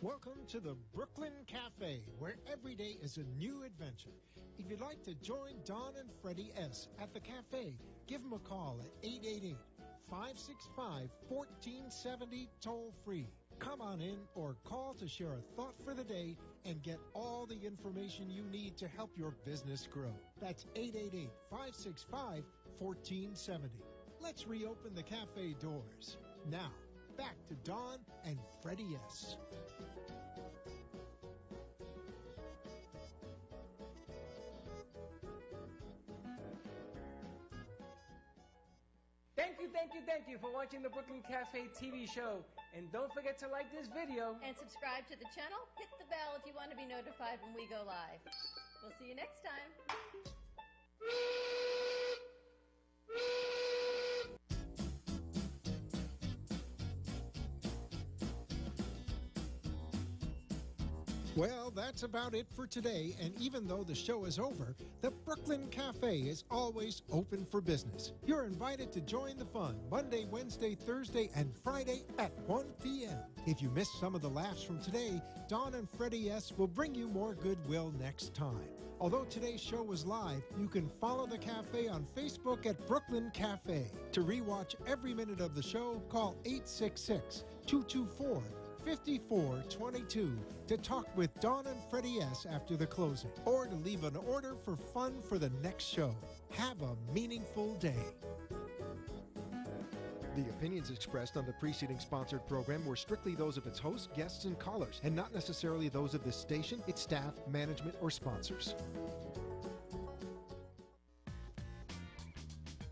Welcome to the Brooklyn Cafe, where every day is a new adventure. If you'd like to join Don and Freddie S. at the cafe, give them a call at 888-565-1470 toll-free. Come on in or call to share a thought for the day and get all the information you need to help your business grow. That's 888-565-1470. Let's reopen the cafe doors. Now, back to Don and Freddie S. Thank you for watching the Brooklyn Cafe TV show. And don't forget to like this video. And subscribe to the channel. Hit the bell if you want to be notified when we go live. We'll see you next time. Well, that's about it for today, and even though the show is over, the Brooklyn Cafe is always open for business. You're invited to join the fun Monday, Wednesday, Thursday, and Friday at 1 p.m. If you missed some of the laughs from today, Don and Freddie S. will bring you more goodwill next time. Although today's show was live, you can follow the cafe on Facebook at Brooklyn Cafe. To rewatch every minute of the show, call 866-224-5422 to talk with Don and Freddie S. after the closing, or to leave an order for fun for the next show. Have a meaningful day. The opinions expressed on the preceding sponsored program were strictly those of its hosts, guests, and callers, and not necessarily those of this station, its staff, management, or sponsors.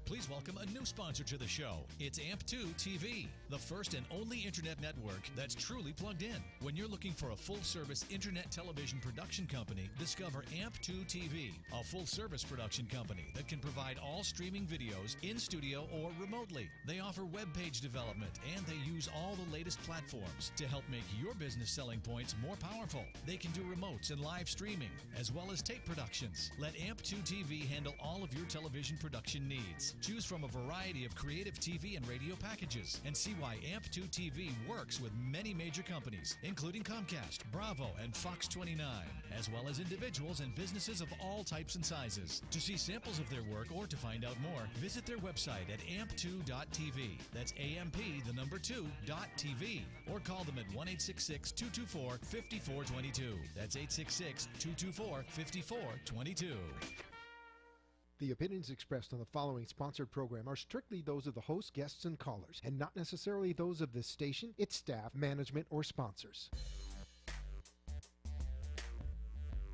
Please welcome a new sponsor to the show. It's AMP2 TV, the first and only internet network that's truly plugged in. When you're looking for a full-service internet television production company, discover AMP2 TV, a full-service production company that can provide all streaming videos in studio or remotely. They offer web page development, and they use all the latest platforms to help make your business selling points more powerful. They can do remotes and live streaming, as well as tape productions. Let AMP2 TV handle all of your television production needs. Choose from a variety of creative TV and radio packages and see why AMP2 TV works with many major companies, including Comcast, Bravo, and Fox 29, as well as individuals and businesses of all types and sizes. To see samples of their work or to find out more, visit their website at amp2.tv. That's AMP2.tv. Or call them at 1-866-224-5422. That's 866-224-5422. The opinions expressed on the following sponsored program are strictly those of the host, guests, and callers, and not necessarily those of this station, its staff, management, or sponsors.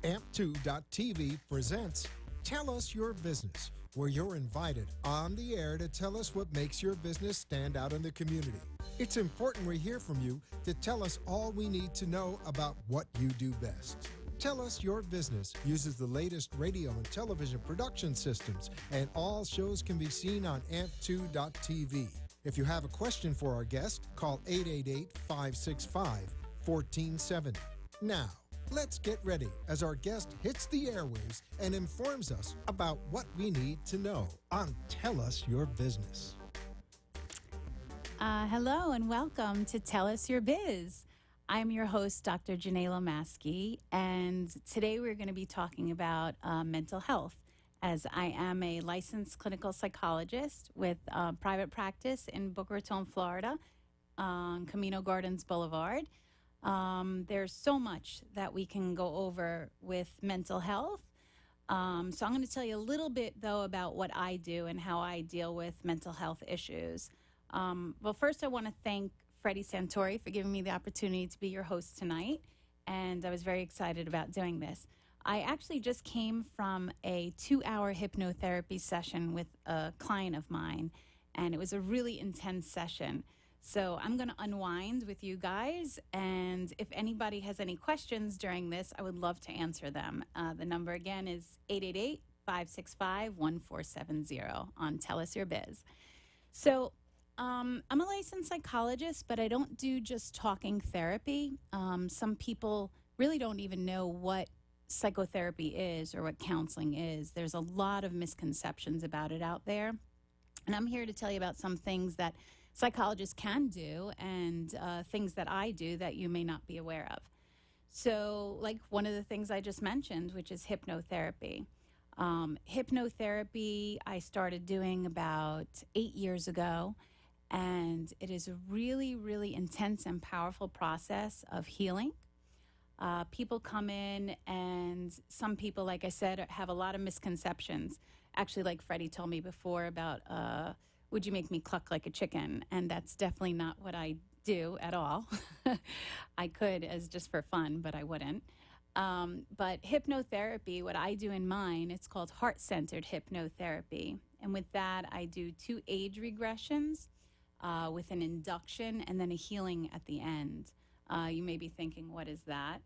AMP2.tv presents Tell Us Your Business, where you're invited on the air to tell us what makes your business stand out in the community. It's important we hear from you to tell us all we need to know about what you do best. Tell Us Your Business uses the latest radio and television production systems, and all shows can be seen on amp2.tv. If you have a question for our guest, call 888-565-1470. Now, let's get ready as our guest hits the airwaves and informs us about what we need to know on Tell Us Your Business. Hello and welcome to Tell Us Your Biz. I'm your host, Dr. Janae Lomaski, and today we're going to be talking about mental health, as I am a licensed clinical psychologist with private practice in Boca Raton, Florida, on Camino Gardens Boulevard. There's so much that we can go over with mental health. So I'm going to tell you a little bit, though, about what I do and how I deal with mental health issues. Well, first, I want to thank Freddie Santori for giving me the opportunity to be your host tonight, and I was very excited about doing this. I actually just came from a 2-hour hypnotherapy session with a client of mine, and it was a really intense session. So I'm going to unwind with you guys, and if anybody has any questions during this, I would love to answer them. The number again is 888-565-1470 on Tell Us Your Biz. So I'm a licensed psychologist, but I don't do just talking therapy. Some people really don't even know what psychotherapy is or what counseling is. There's a lot of misconceptions about it out there. And I'm here to tell you about some things that psychologists can do, and things that I do that you may not be aware of. So, like one of the things I just mentioned, which is hypnotherapy. Hypnotherapy I started doing about 8 years ago, and it is a really, really intense and powerful process of healing. People come in, and some people, like I said, have a lot of misconceptions. Actually, like Freddie told me before about, would you make me cluck like a chicken? And that's definitely not what I do at all. I could as just for fun, but I wouldn't. But hypnotherapy, what I do in mine, it's called heart-centered hypnotherapy. And with that, I do 2 age regressions with an induction and then a healing at the end. You may be thinking, what is that?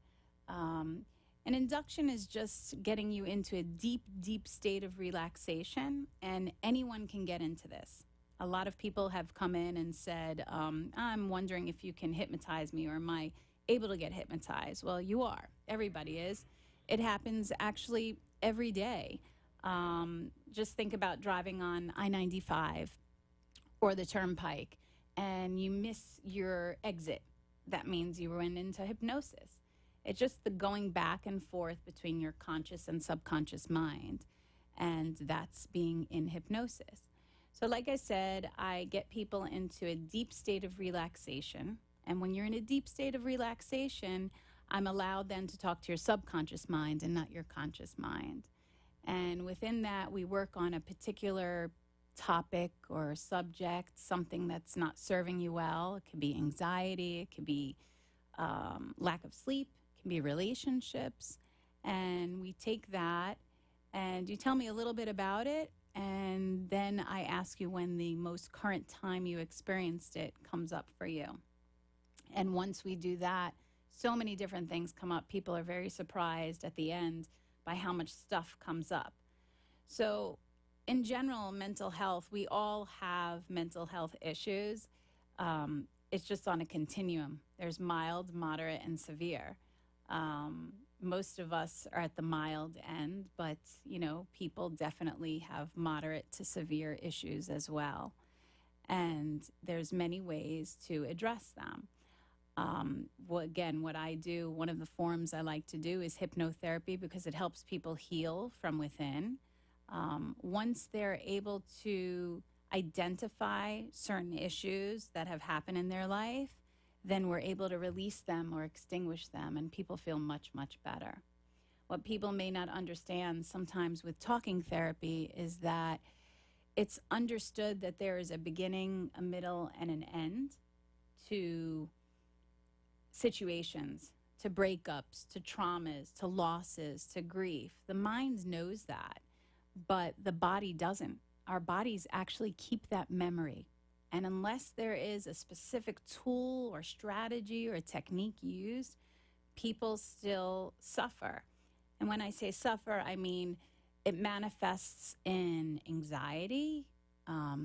An induction is just getting you into a deep, deep state of relaxation, and anyone can get into this. A lot of people have come in and said, I'm wondering if you can hypnotize me, or am I able to get hypnotized? Well, you are. Everybody is. It happens actually every day. Just think about driving on I-95 or the Turnpike, and you miss your exit. That means you went into hypnosis. It's just the going back and forth between your conscious and subconscious mind, and that's being in hypnosis. So like I said, I get people into a deep state of relaxation, and when you're in a deep state of relaxation, I'm allowed then to talk to your subconscious mind and not your conscious mind. And within that, we work on a particular topic or subject, something that's not serving you well. It could be anxiety, it could be lack of sleep, it can be relationships. And we take that, and you tell me a little bit about it, and then I ask you when the most current time you experienced it comes up for you. And once we do that, so many different things come up. People are very surprised at the end by how much stuff comes up. So in general, mental health, we all have mental health issues. It's just on a continuum. There's mild, moderate, and severe. Most of us are at the mild end, but, you know, people definitely have moderate to severe issues as well. And there's many ways to address them. What I do, one of the forms I like to do is hypnotherapy, because it helps people heal from within. Once they're able to identify certain issues that have happened in their life, then we're able to release them or extinguish them, and people feel much, much better. What people may not understand sometimes with talking therapy is that it's understood that there is a beginning, a middle, and an end to situations, to breakups, to traumas, to losses, to grief. The mind knows that, but the body doesn't. Our bodies actually keep that memory. And unless there is a specific tool or strategy or technique used, people still suffer. And when I say suffer, I mean it manifests in anxiety,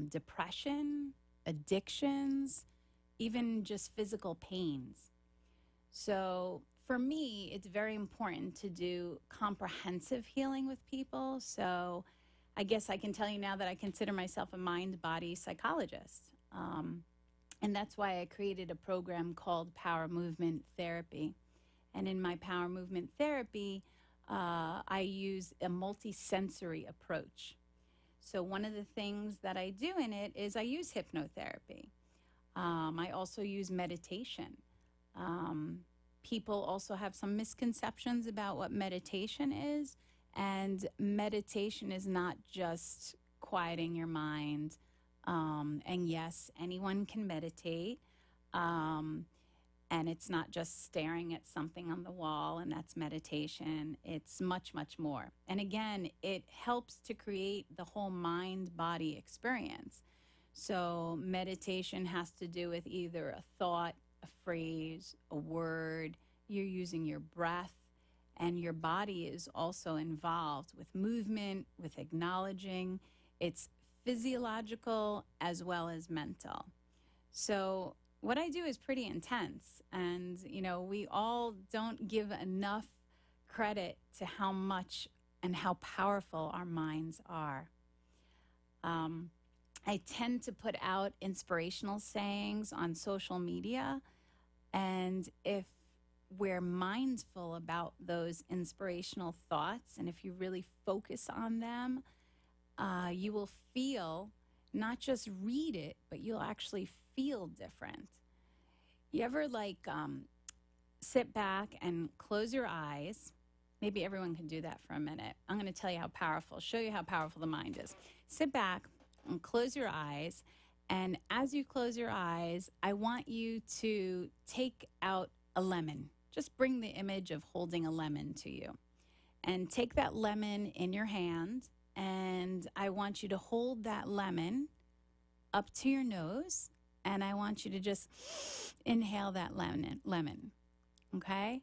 depression, addictions, even just physical pains. So for me, it's very important to do comprehensive healing with people. So I guess I can tell you now that I consider myself a mind-body psychologist. And that's why I created a program called Power Movement Therapy. And in my Power Movement Therapy, I use a multi-sensory approach. So one of the things that I do in it is I use hypnotherapy. I also use meditation. People also have some misconceptions about what meditation is. And meditation is not just quieting your mind. And yes, anyone can meditate. And it's not just staring at something on the wall, and that's meditation. It's much, much more. And again, it helps to create the whole mind-body experience. So meditation has to do with either a thought, a phrase, a word. You're using your breath, and your body is also involved with movement, with acknowledging. It's physiological as well as mental. So what I do is pretty intense, and, you know, we all don't give enough credit to how much and how powerful our minds are. I tend to put out inspirational sayings on social media. And if we're mindful about those inspirational thoughts, and if you really focus on them, you will feel, not just read it, but you'll actually feel different. You ever sit back and close your eyes? Maybe everyone can do that for a minute. I'm going to tell you show you how powerful the mind is. Sit back and close your eyes. And as you close your eyes, I want you to take out a lemon. Just bring the image of holding a lemon to you. And take that lemon in your hand, and I want you to hold that lemon up to your nose, and I want you to just inhale that lemon. Okay?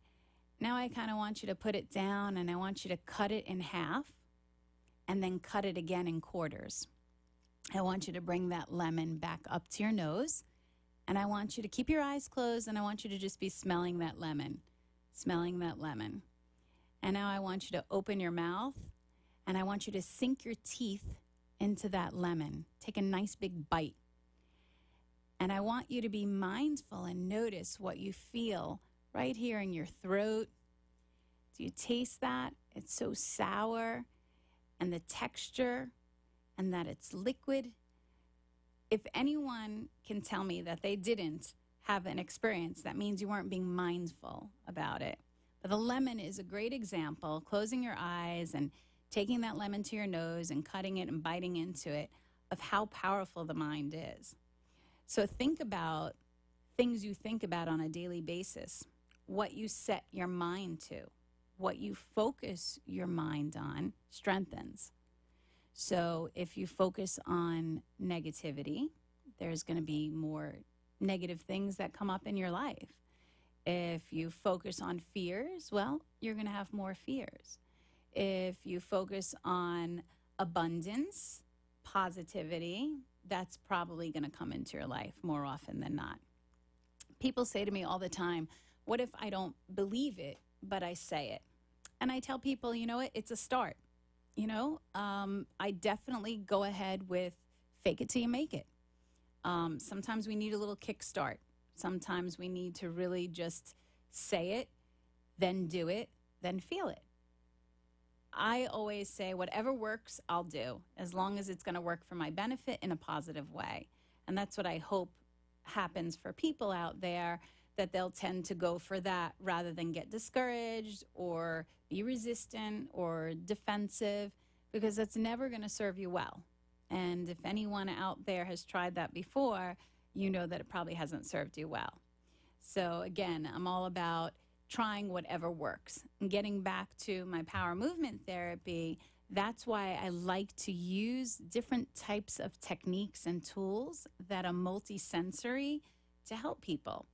Now I kind of want you to put it down, and I want you to cut it in half and then cut it again in quarters. I want you to bring that lemon back up to your nose, and I want you to keep your eyes closed, and I want you to just be smelling that lemon. And now I want you to open your mouth, and I want you to sink your teeth into that lemon. Take a nice big bite. And I want you to be mindful and notice what you feel right here in your throat. Do you taste that? It's so sour, and the texture, and that it's liquid. If anyone can tell me that they didn't have an experience, that means you weren't being mindful about it. But the lemon is a great example, closing your eyes and taking that lemon to your nose and cutting it and biting into it, of how powerful the mind is. So think about things you think about on a daily basis, what you set your mind to, what you focus your mind on strengthens. So if you focus on negativity, there's going to be more negative things that come up in your life. If you focus on fears, well, you're going to have more fears. If you focus on abundance, positivity, that's probably going to come into your life more often than not. People say to me all the time, what if I don't believe it, but I say it? And I tell people, you know what, it's a start. I definitely go ahead with fake it till you make it. Sometimes we need a little kickstart. Sometimes we need to really just say it, then do it, then feel it. I always say whatever works, I'll do, as long as it's going to work for my benefit in a positive way. And that's what I hope happens for people out there, that they'll tend to go for that rather than get discouraged or be resistant or defensive, because that's never going to serve you well. And if anyone out there has tried that before, you know that it probably hasn't served you well. So again, I'm all about trying whatever works. And getting back to my power movement therapy, that's why I like to use different types of techniques and tools that are multisensory to help people.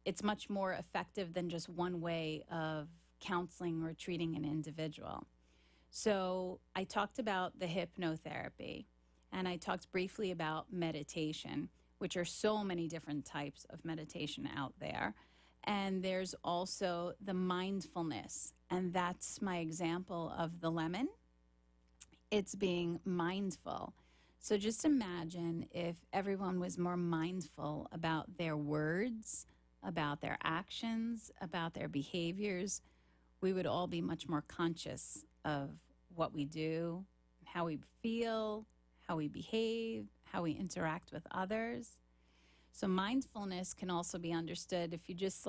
It's much more effective than just one way of counseling or treating an individual. So I talked about the hypnotherapy, and I talked briefly about meditation, which are so many different types of meditation out there. And there's also the mindfulness, and that's my example of the lemon. It's being mindful. So just imagine if everyone was more mindful about their words, about their actions, about their behaviors, we would all be much more conscious of what we do, how we feel, how we behave, how we interact with others. So mindfulness can also be understood if you just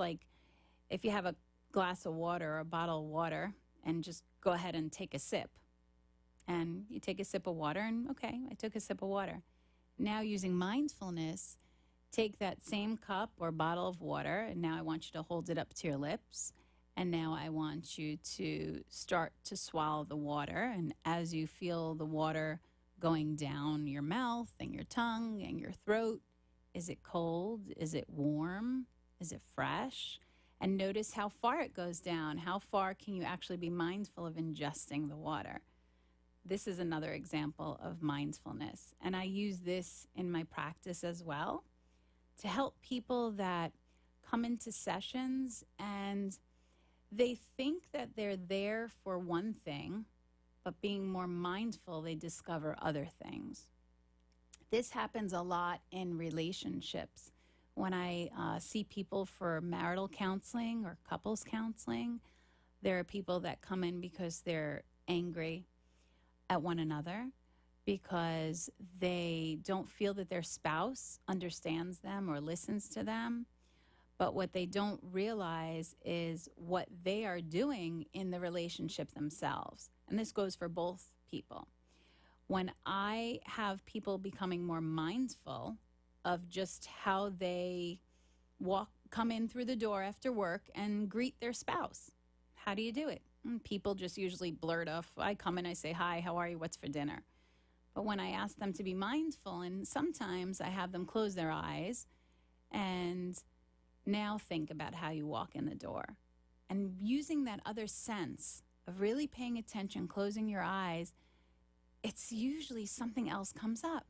if you have a glass of water or a bottle of water and just go ahead and take a sip. And you take a sip of water and, okay, I took a sip of water. Now using mindfulness, take that same cup or bottle of water, and now I want you to hold it up to your lips. And now I want you to start to swallow the water. And as you feel the water going down your mouth and your tongue and your throat, is it cold? Is it warm? Is it fresh? And notice how far it goes down. How far can you actually be mindful of ingesting the water? This is another example of mindfulness. And I use this in my practice as well to help people that come into sessions and they think that they're there for one thing, but being more mindful, they discover other things. This happens a lot in relationships. When I see people for marital counseling or couples counseling, there are people that come in because they're angry at one another, because they don't feel that their spouse understands them or listens to them. But what they don't realize is what they are doing in the relationship themselves. And this goes for both people. When I have people becoming more mindful of just how they come in through the door after work and greet their spouse. How do you do it? And people just usually blurt off, I come in, I say, hi, how are you? What's for dinner? But when I ask them to be mindful, and sometimes I have them close their eyes and now think about how you walk in the door. And using that other sense of really paying attention, closing your eyes, it's usually something else comes up.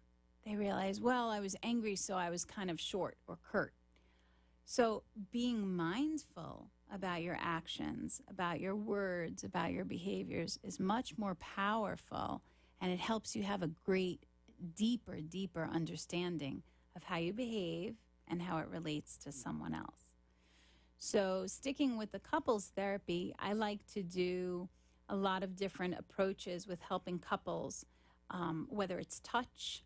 They realize, well, I was angry, so I was kind of short or curt. So being mindful about your actions, about your words, about your behaviors is much more powerful, and it helps you have a great, deeper understanding of how you behave and how it relates to someone else. So sticking with the couples therapy, I like to do a lot of different approaches with helping couples, whether it's touch,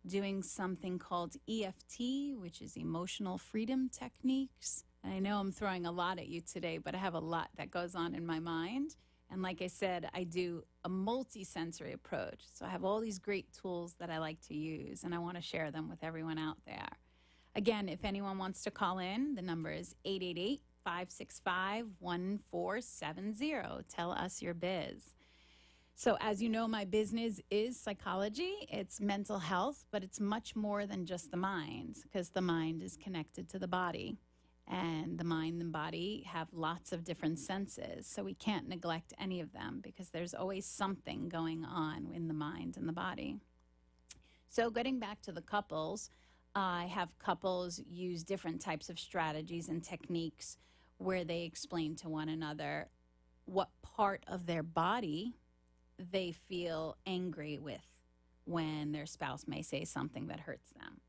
doing something called EFT, which is emotional freedom techniques. And I know I'm throwing a lot at you today, but I have a lot that goes on in my mind. And like I said, I do a multi-sensory approach. So I have all these great tools that I like to use, and I want to share them with everyone out there. Again, if anyone wants to call in, the number is 888-565-1470. Tell us your biz. So as you know, my business is psychology. It's mental health, but it's much more than just the mind, because the mind is connected to the body. And the mind and body have lots of different senses. So we can't neglect any of them, because there's always something going on in the mind and the body. So getting back to the couples, I have couples use different types of strategies and techniques where they explain to one another what part of their body they feel angry with when their spouse may say something that hurts them.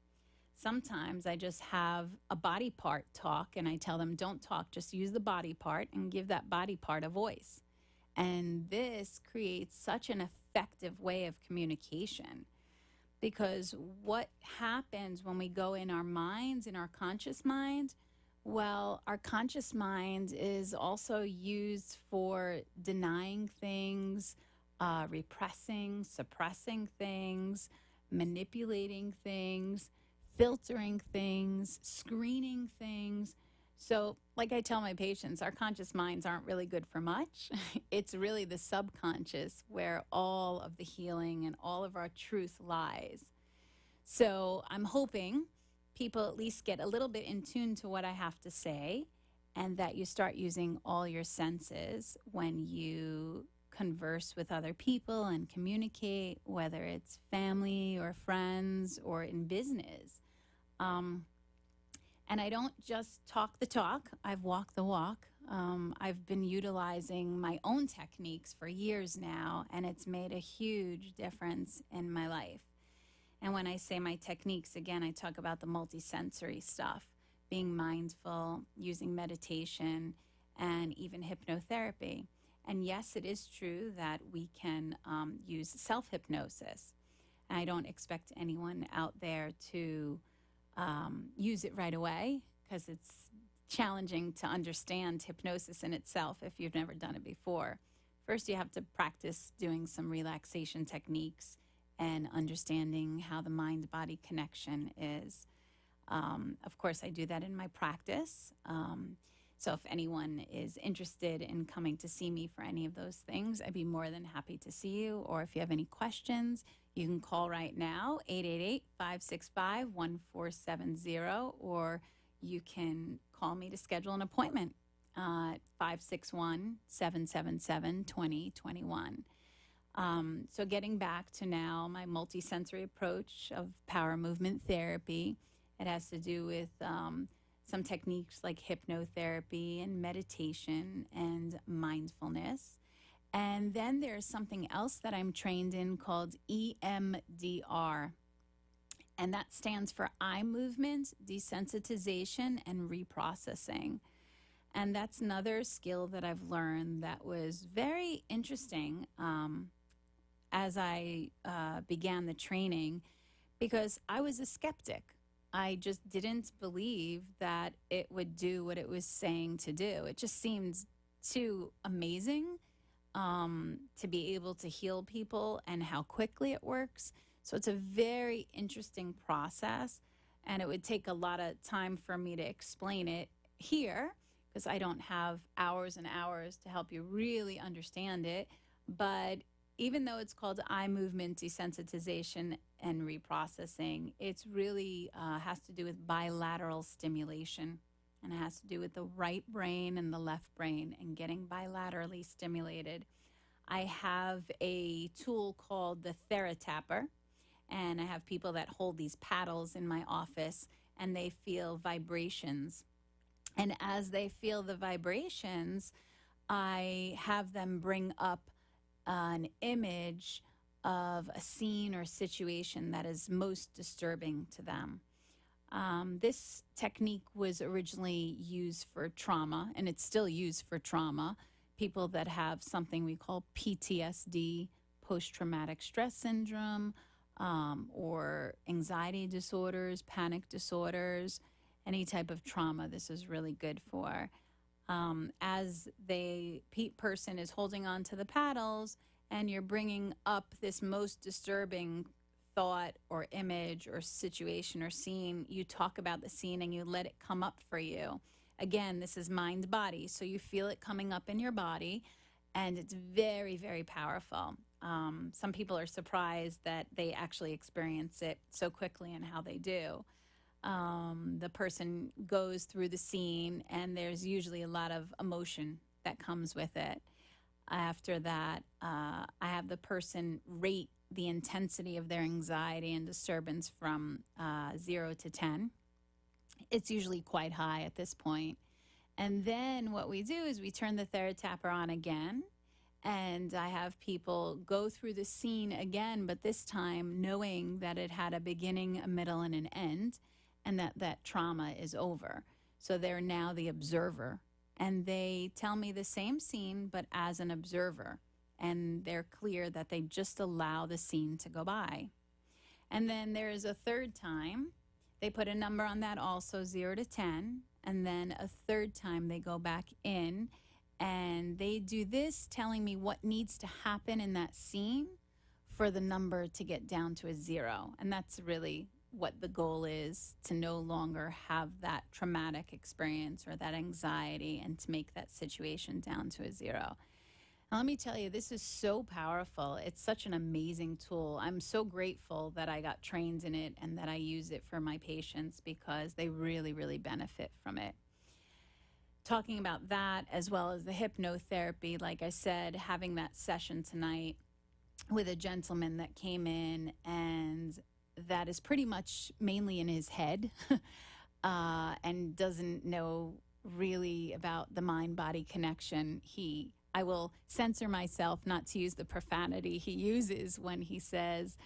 Sometimes I just have a body part talk, and I tell them, don't talk, just use the body part and give that body part a voice. And this creates such an effective way of communication, because what happens when we go in our minds, in our conscious mind, well, our conscious mind is also used for denying things, repressing, suppressing things, manipulating things, filtering things, screening things. So like I tell my patients, our conscious minds aren't really good for much. It's really the subconscious where all of the healing and all of our truth lies. So I'm hoping people at least get a little bit in tune to what I have to say, and that you start using all your senses when you converse with other people and communicate, whether it's family or friends or in business. And I don't just talk the talk, I've walked the walk. I've been utilizing my own techniques for years now, and it's made a huge difference in my life. And when I say my techniques, again, I talk about the multisensory stuff, being mindful, using meditation, and even hypnotherapy. And yes, it is true that we can use self-hypnosis. I don't expect anyone out there to use it right away, because it's challenging to understand hypnosis in itself if you've never done it before. First, you have to practice doing some relaxation techniques and understanding how the mind-body connection is. Of course, I do that in my practice. So if anyone is interested in coming to see me for any of those things, I'd be more than happy to see you. Or if you have any questions, you can call right now, 888-565-1470, or you can call me to schedule an appointment at 561-777-2021. So getting back to now my multisensory approach of power movement therapy, it has to do with some techniques like hypnotherapy and meditation and mindfulness. And then there's something else that I'm trained in called EMDR. And that stands for eye movement, desensitization, and reprocessing. And that's another skill that I've learned that was very interesting as I began the training, because I was a skeptic. I just didn't believe that it would do what it was saying to do. It just seemed too amazing to be able to heal people and how quickly it works. So it's a very interesting process, and it would take a lot of time for me to explain it here because I don't have hours and hours to help you really understand it. But even though it's called eye movement desensitization and reprocessing, it's really has to do with bilateral stimulation, and it has to do with the right brain and the left brain and getting bilaterally stimulated. I have a tool called the TheraTapper, and I have people that hold these paddles in my office, and they feel vibrations. And as they feel the vibrations, I have them bring up an image of a scene or situation that is most disturbing to them. This technique was originally used for trauma, and it's still used for trauma. People that have something we call PTSD, post-traumatic stress syndrome, or anxiety disorders, panic disorders, any type of trauma, this is really good for. As the person is holding on to the paddles and you're bringing up this most disturbing thought or image or situation or scene, you talk about the scene and you let it come up for you. Again, this is mind-body, so you feel it coming up in your body, and it's very, very powerful. Some people are surprised that they actually experience it so quickly and how they do. The person goes through the scene, and there's usually a lot of emotion that comes with it. After that, I have the person rate the intensity of their anxiety and disturbance from 0 to 10. It's usually quite high at this point. And then what we do is we turn the TheraTapper on again, and I have people go through the scene again, but this time knowing that it had a beginning, a middle, and an end, and that trauma is over. So they're now the observer, and they tell me the same scene, but as an observer, and they're clear that they just allow the scene to go by. And then there's a third time. They put a number on that also, 0 to 10, and then a third time they go back in, and they do this telling me what needs to happen in that scene for the number to get down to a 0. And that's really what the goal is, to no longer have that traumatic experience or that anxiety, and to make that situation down to a 0. Now, let me tell you, this is so powerful. It's such an amazing tool. I'm so grateful that I got trained in it and that I use it for my patients, because they really, really benefit from it. Talking about that, as well as the hypnotherapy, like I said, having that session tonight with a gentleman that came in, and that is pretty much mainly in his head and doesn't know really about the mind-body connection. I will censor myself not to use the profanity he uses when he says,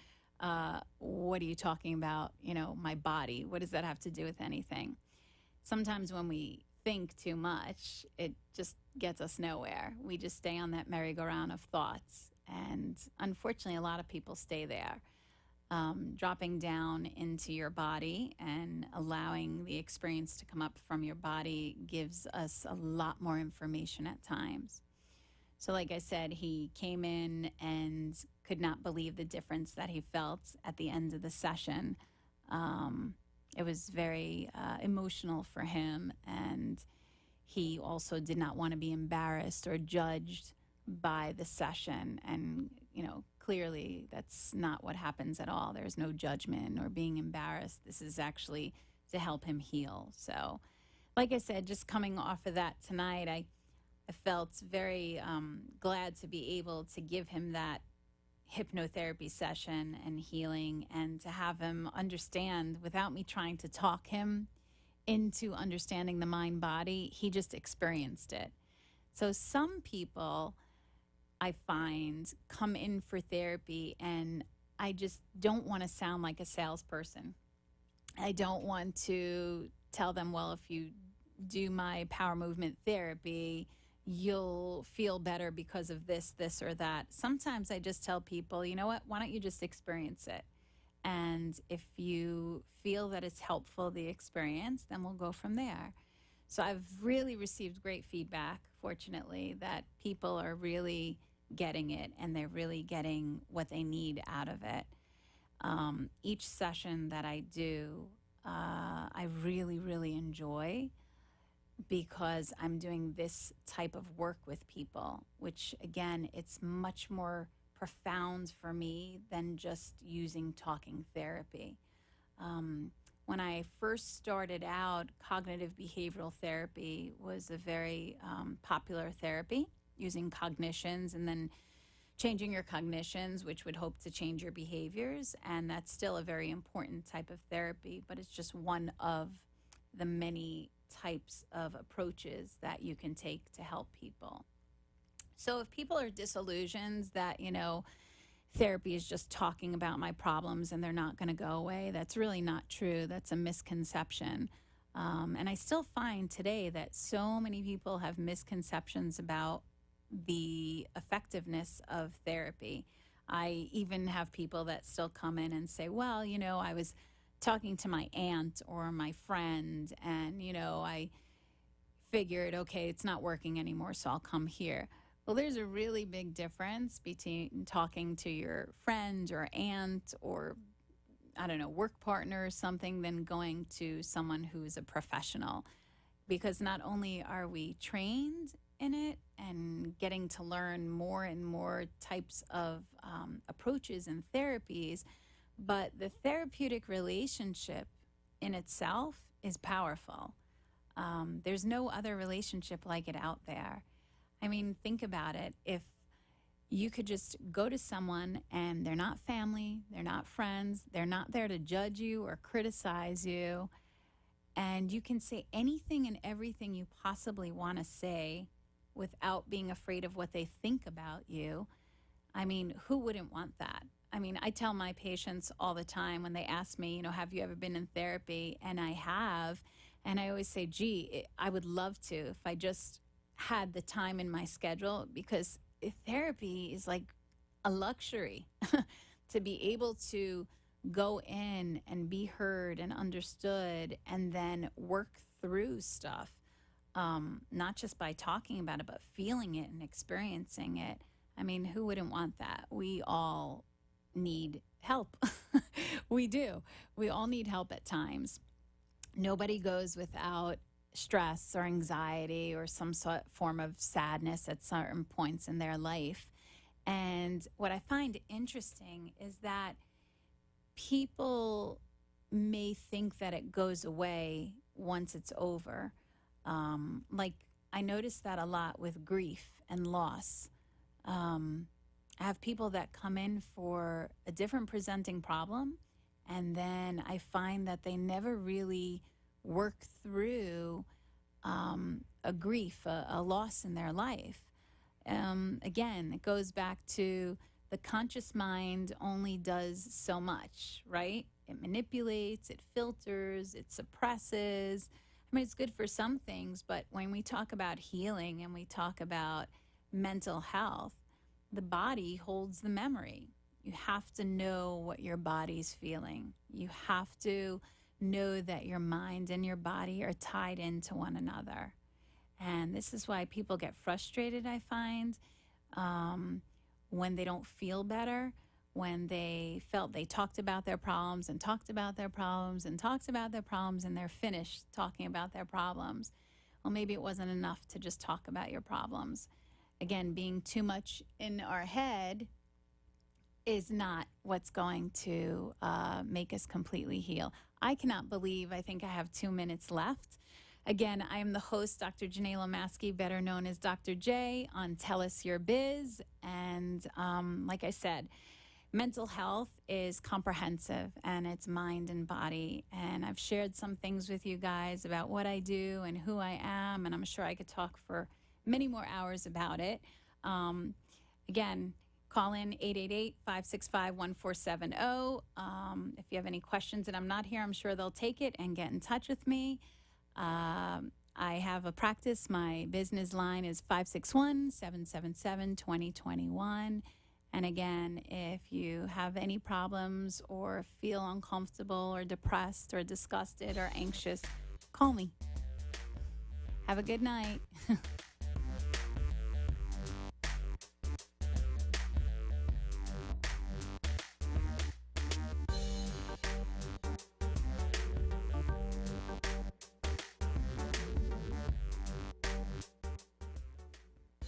what are you talking about? You know, my body. What does that have to do with anything? Sometimes when we think too much, it just gets us nowhere. We just stay on that merry-go-round of thoughts. And unfortunately, a lot of people stay there. Dropping down into your body and allowing the experience to come up from your body gives us a lot more information at times. So like I said, he came in and could not believe the difference that he felt at the end of the session. It was very emotional for him, and he also did not want to be embarrassed or judged by the session. And, you know, clearly that's not what happens at all. There's no judgment or being embarrassed. This is actually to help him heal. So, like I said, just coming off of that tonight, I felt very glad to be able to give him that hypnotherapy session and healing, and to have him understand without me trying to talk him into understanding the mind-body. He just experienced it. So some people I find, come in for therapy, and I just don't want to sound like a salesperson. I don't want to tell them, well, if you do my power movement therapy, you'll feel better because of this, this, or that. Sometimes I just tell people, you know what, why don't you just experience it? And if you feel that it's helpful, the experience, then we'll go from there. So I've really received great feedback, fortunately, that people are really getting it and they're really getting what they need out of it. Each session that I do, I really, really enjoy, because I'm doing this type of work with people, which, again, it's much more profound for me than just using talking therapy. When I first started out, cognitive behavioral therapy was a very popular therapy, using cognitions and then changing your cognitions, which would hope to change your behaviors. And that's still a very important type of therapy, but it's just one of the many types of approaches that you can take to help people. So if people are disillusioned that, therapy is just talking about my problems and they're not going to go away, that's really not true. That's a misconception. And I still find today that so many people have misconceptions about the effectiveness of therapy. I even have people that still come in and say, well, I was talking to my aunt or my friend, and, I figured, okay, it's not working anymore, so I'll come here. Well, there's a really big difference between talking to your friend or aunt or, I don't know, work partner or something, than going to someone who's a professional. Because not only are we trained in it and getting to learn more and more types of approaches and therapies, but the therapeutic relationship in itself is powerful. There's no other relationship like it out there. I mean, think about it. If you could just go to someone and they're not family, they're not friends, they're not there to judge you or criticize you, and you can say anything and everything you possibly want to say without being afraid of what they think about you, I mean, who wouldn't want that? I mean, I tell my patients all the time when they ask me, have you ever been in therapy? And I have. And I always say, gee, I would love to if I just had the time in my schedule, because therapy is like a luxury to be able to go in and be heard and understood and then work through stuff, not just by talking about it, but feeling it and experiencing it. I mean, who wouldn't want that? We all need help. We do. We all need help at times. Nobody goes without stress or anxiety or some sort form of sadness at certain points in their life. And what I find interesting is that people may think that it goes away once it's over. Like, I notice that a lot with grief and loss. I have people that come in for a different presenting problem, and then I find that they never really work through a grief, a loss in their life. Again, it goes back to the conscious mind only does so much, right? It manipulates, it filters, it suppresses. I mean, it's good for some things, but when we talk about healing and we talk about mental health, the body holds the memory. You have to know what your body's feeling. You have to know that your mind and your body are tied into one another. And this is why people get frustrated, I find, when they don't feel better, when they felt they talked about their problems and talked about their problems and talked about their problems, and they're finished talking about their problems. Well, maybe it wasn't enough to just talk about your problems. Again, being too much in our head is not what's going to make us completely heal. I cannot believe, I think I have 2 minutes left. Again, I am the host, Dr. Janae Lomaski, better known as Dr. J, on Tell Us Your Biz. And like I said, mental health is comprehensive, and it's mind and body. And I've shared some things with you guys about what I do and who I am, and I'm sure I could talk for many more hours about it. Again, call in 888-565-1470. If you have any questions and I'm not here, I'm sure they'll take it and get in touch with me. I have a practice. My business line is 561-777-2021. And again, if you have any problems or feel uncomfortable or depressed or disgusted or anxious, call me. Have a good night.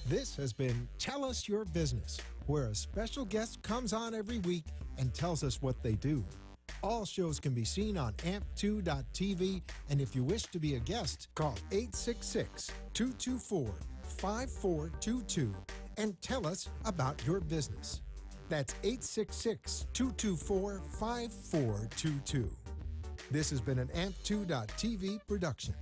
This has been Tell Us Your Business, where a special guest comes on every week and tells us what they do. All shows can be seen on amp2.tv, and if you wish to be a guest, call 866-224-5422 and tell us about your business. That's 866-224-5422. This has been an amp2.tv production.